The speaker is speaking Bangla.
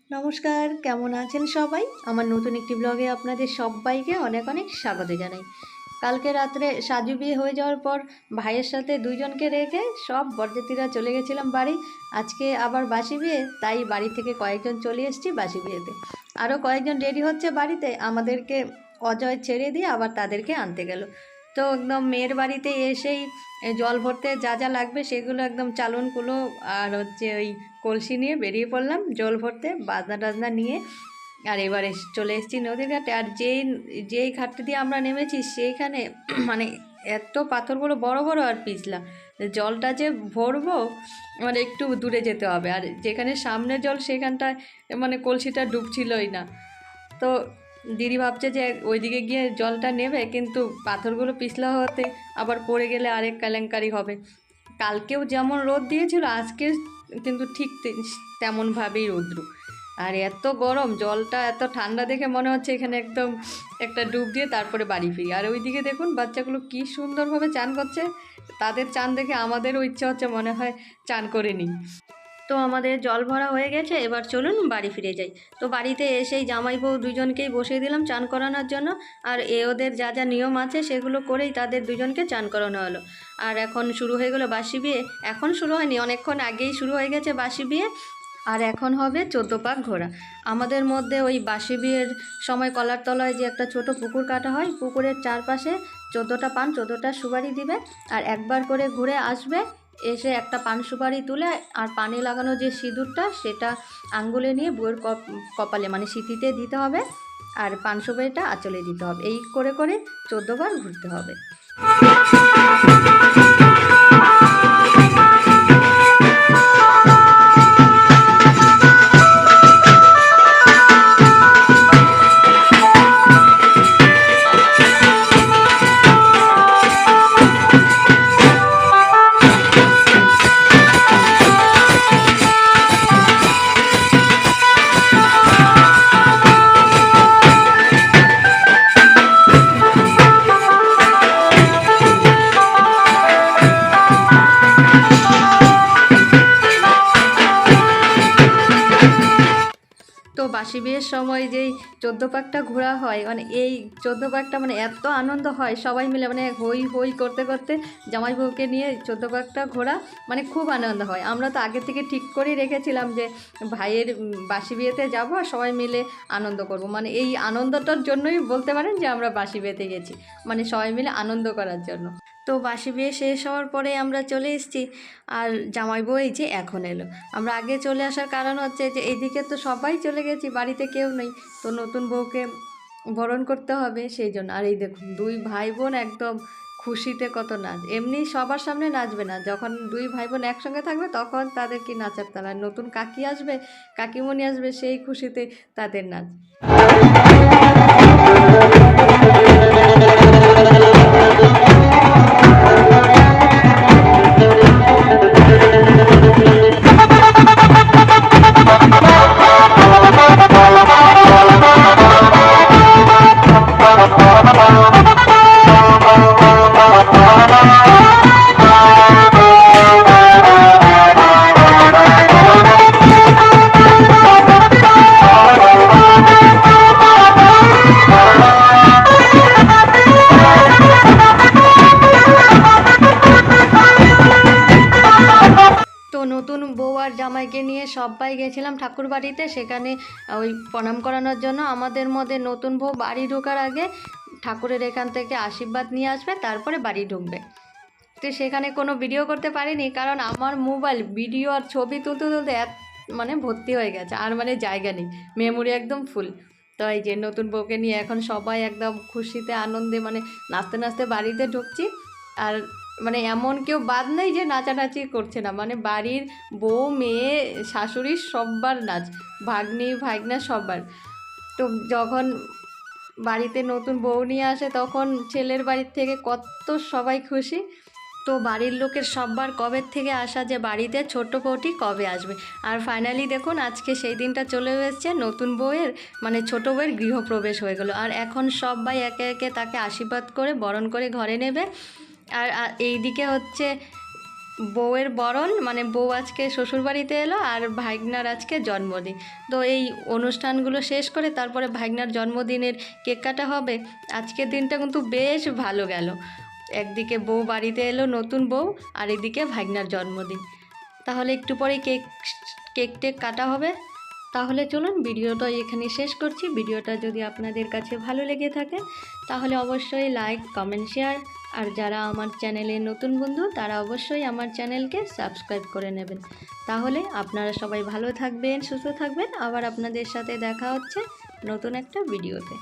নমস্কার, কেমন আছেন সবাই? আমার নতুন একটি ব্লগে আপনাদের সবাইকে অনেক অনেক স্বাগত জানাই। কালকে রাত্রে সাজু বিয়ে হয়ে যাওয়ার পর ভাইয়ের সাথে দুইজনকে রেখে সব বরযাত্রীরা চলে গেছিলাম বাড়ি। আজকে আবার বাসি বিয়ে, তাই বাড়ি থেকে কয়েকজন চলে এসেছি বাসি বিয়েতে। আরও কয়েকজন রেডি হচ্ছে বাড়িতে, আমাদেরকে অজয় ছেড়ে দিয়ে আবার তাদেরকে আনতে গেল। তো একদম মেয়ের বাড়িতে এসেই জল ভরতে যা যা লাগবে সেগুলো একদম চালন কুলো আর হচ্ছে ওই কলসি নিয়ে বেরিয়ে পড়লাম জল ভরতে, বাজনা টাজনা নিয়ে। আর এবারে চলে এসেছি নদীর ঘাটে। আর যেই ঘাটটা দিয়ে আমরা নেমেছি সেইখানে মানে এত পাথরগুলো বড় বড় আর পিছলা, জলটা যে ভরবো মানে একটু দূরে যেতে হবে। আর যেখানে সামনের জল সেখানটায় মানে কলসিটা ডুবছিলই না। তো দিদি ভাবছে যে ওইদিকে গিয়ে জলটা নেবে, কিন্তু পাথরগুলো পিছলা হতে আবার পড়ে গেলে আরেক কেলেঙ্কারি হবে। কালকেও যেমন রোদ দিয়েছিল আজকে কিন্তু ঠিক তেমনভাবেই রৌদ্র। আর এত গরম, জলটা এত ঠান্ডা দেখে মনে হচ্ছে এখানে একদম একটা ডুব দিয়ে তারপরে বাড়ি ফিরি। আর ওইদিকে দেখুন বাচ্চাগুলো কী সুন্দরভাবে চান করছে, তাদের চান দেখে আমাদেরও ইচ্ছা হচ্ছে মনে হয় চান করে নিই। তো আমাদের জল ভরা হয়ে গেছে, এবার চলুন বাড়ি ফিরে যাই। তো বাড়িতে এসেই জামাই বউ দুজনকেই বসিয়ে দিলাম চান করানোর জন্য। আর ওদের যা যা নিয়ম আছে সেগুলো করেই তাদের দুজনকে চান করানো হলো। আর এখন শুরু হয়ে গেলো বাসি বিয়ে। এখন শুরু হয়নি, অনেকক্ষণ আগেই শুরু হয়ে গেছে বাসি বিয়ে। আর এখন হবে 14 পাক ঘোরা। আমাদের মধ্যে ওই বাসি বিয়ের সময় কলার তলায় যে একটা ছোট পুকুর কাটা হয়, পুকুরের চারপাশে 14টা পান 14টা সুপারি দিবে। আর একবার করে ঘুরে আসবে, এসে একটা পান সুপারি তুলে আর পানি লাগানো যে সিঁদুরটা সেটা আঙ্গুলে নিয়ে বউয়ের কপালে মানে সিঁথিতে দিতে হবে। আর পান সুপারিটা আঁচলে দিতে হবে। এই করে করে 14 বার ঘুরতে হবে। তো বাসি বিয়ের সময় যেই 14 পাকটা ঘোরা হয়, মানে এই 14 পাকটা মানে এত আনন্দ হয় সবাই মিলে, মানে হই হই করতে করতে জামাই বউকে নিয়ে 14 পাকটা ঘোরা মানে খুব আনন্দ হয়। আমরা তো আগে থেকে ঠিক করেই রেখেছিলাম যে ভাইয়ের বাসি বিয়েতে যাব আর সবাই মিলে আনন্দ করব। মানে এই আনন্দটার জন্যই বলতে পারেন যে আমরা বাসি বিয়েতে গেছি, মানে সবাই মিলে আনন্দ করার জন্য। তো বাসি বিয়ে শেষ হওয়ার পরে আমরা চলে এসেছি। আর জামাই বউ এই যে এখন এলো। আমরা আগে চলে আসার কারণ হচ্ছে যে এইদিকে তো সবাই চলে গেছি, বাড়িতে কেউ নেই, তো নতুন বউকে বরণ করতে হবে সেই জন্য। আর এই দেখুন দুই ভাই বোন একদম খুশিতে কত নাচ। এমনি সবার সামনে নাচবে না, যখন দুই ভাই বোন একসঙ্গে থাকবে তখন তাদের কি নাচার তালা। নতুন কাকি আসবে, কাকিমণি আসবে, সেই খুশিতে তাদের নাচ। তো নতুন বউ আর জামাইকে নিয়ে সবাই গেছিলাম ঠাকুর বাড়িতে, সেখানে ওই প্রণাম করানোর জন্য। আমাদের মধ্যে নতুন বউ বাড়ি ঢোকার আগে ঠাকুরের এখান থেকে আশীর্বাদ নিয়ে আসবে, তারপরে বাড়ি ঢুকবে। তো সেখানে কোনো ভিডিও করতে পারিনি, কারণ আমার মোবাইল ভিডিও আর ছবি তুলতে তুলতে মানে ভর্তি হয়ে গেছে, আর মানে জায়গা নেই, মেমোরি একদম ফুল। তো এই যে নতুন বউকে নিয়ে এখন সবাই একদম খুশিতে আনন্দে মানে নাচতে নাচতে বাড়িতে ঢুকছি। আর মানে এমন কেউ বাদ নেই যে নাচানাচি করছে না, মানে বাড়ির বউ মেয়ে শাশুড়ি সব্বার নাচ, ভাগ্নি ভাগনা সবার। তো যখন বাড়িতে নতুন বউ নিয়ে আসে তখন ছেলের বাড়ির থেকে কত সবাই খুশি। তো বাড়ির লোকের সববার কবে থেকে আসা যে বাড়িতে ছোট্ট বউটি কবে আসবে। আর ফাইনালি দেখুন আজকে সেই দিনটা চলে এসেছে, নতুন বউয়ের মানে ছোটো বউয়ের গৃহপ্রবেশ হয়ে গেল। আর এখন সবাই একে একে তাকে আশীর্বাদ করে বরণ করে ঘরে নেবে। আর এই দিকে হচ্ছে বউয়ের বরণ, মানে বউ আজকে শ্বশুরবাড়িতে এলো আর ভাগনার আজকে জন্মদিন। তো এই অনুষ্ঠানগুলো শেষ করে তারপরে ভাগনার জন্মদিনের কেক কাটা হবে। আজকের দিনটা কিন্তু বেশ ভালো গেল। একদিকে বউ বাড়িতে এলো, নতুন বউ, আর এদিকে ভাগনার জন্মদিন। তাহলে একটু পরেই কেক টেক কাটা হবে। তাহলে চলুন ভিডিওটা এখানে শেষ করছি। ভিডিওটা যদি আপনাদের কাছে ভালো লেগে থাকে তাহলে অবশ্যই লাইক, কমেন্ট, শেয়ার, আর যারা আমার চ্যানেলে নতুন বন্ধু তারা অবশ্যই আমার চ্যানেলকে সাবস্ক্রাইব করে নেবেন। তাহলে আপনারা সবাই ভালো থাকবেন, সুস্থ থাকবেন। আবার আপনাদের সাথে দেখা হচ্ছে নতুন একটা ভিডিওতে।